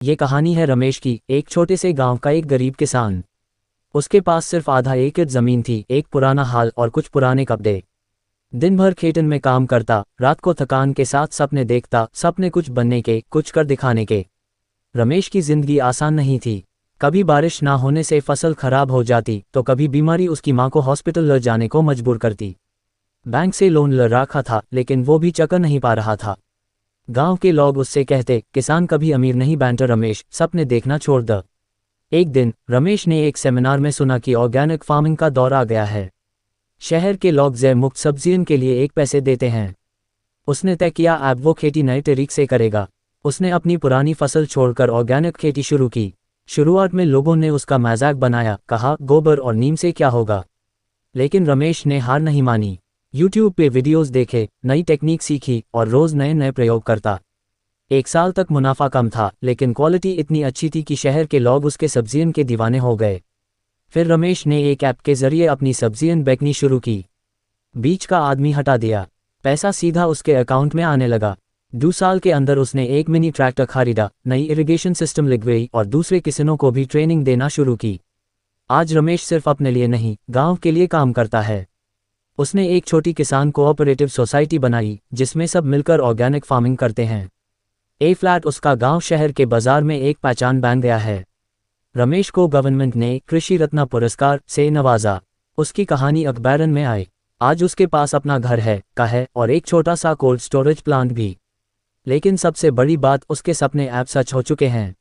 ये कहानी है रमेश की, एक छोटे से गांव का एक गरीब किसान। उसके पास सिर्फ आधा एकड़ जमीन थी, एक पुराना हाल और कुछ पुराने कपड़े। दिन भर खेतन में काम करता, रात को थकान के साथ सपने देखता, सपने कुछ बनने के, कुछ कर दिखाने के। रमेश की जिंदगी आसान नहीं थी। कभी बारिश ना होने से फसल खराब हो जाती, तो कभी बीमारी उसकी मां को हॉस्पिटल ले जाने को मजबूर करती। बैंक से लोन ले रखा था, लेकिन वो भी चक्कर नहीं पा रहा था। गांव के लोग उससे कहते, किसान कभी अमीर नहीं बनता रमेश, सपने देखना छोड़ दे। एक दिन रमेश ने एक सेमिनार में सुना कि ऑर्गेनिक फार्मिंग का दौर आ गया है। शहर के लोग जैव मुक्त सब्जियों के लिए एक पैसे देते हैं। उसने तय किया अब वो खेती नए तरीके से करेगा। उसने अपनी पुरानी फसल छोड़कर ऑर्गेनिक खेती शुरू की। शुरुआत में लोगों ने उसका मजाक बनाया, कहा गोबर और नीम से क्या होगा। लेकिन रमेश ने हार नहीं मानी। यूट्यूब पे वीडियोस देखे, नई टेक्निक सीखी और रोज नए नए प्रयोग करता। एक साल तक मुनाफा कम था, लेकिन क्वालिटी इतनी अच्छी थी कि शहर के लोग उसके सब्जियों के दीवाने हो गए। फिर रमेश ने एक ऐप के जरिए अपनी सब्जियां बेचनी शुरू की। बीच का आदमी हटा दिया, पैसा सीधा उसके अकाउंट में आने लगा। 2 साल के अंदर उसने एक मिनी ट्रैक्टर खरीदा, नई इरिगेशन सिस्टम लगवाई और दूसरे किसानों को भी ट्रेनिंग देना शुरू की। आज रमेश सिर्फ अपने लिए नहीं, गांव के लिए काम करता है। उसने एक छोटी किसान कोऑपरेटिव सोसाइटी बनाई, जिसमें सब मिलकर ऑर्गेनिक फार्मिंग करते हैं। ए फ्लैट उसका गांव शहर के बाजार में एक पहचान बन गया है। रमेश को गवर्नमेंट ने कृषि रत्न पुरस्कार से नवाजा। उसकी कहानी अखबारों में आई। आज उसके पास अपना घर है और एक छोटा सा कोल्ड स्टोरेज प्लांट भी। लेकिन सबसे बड़ी बात, उसके सपने अब सच हो चुके हैं।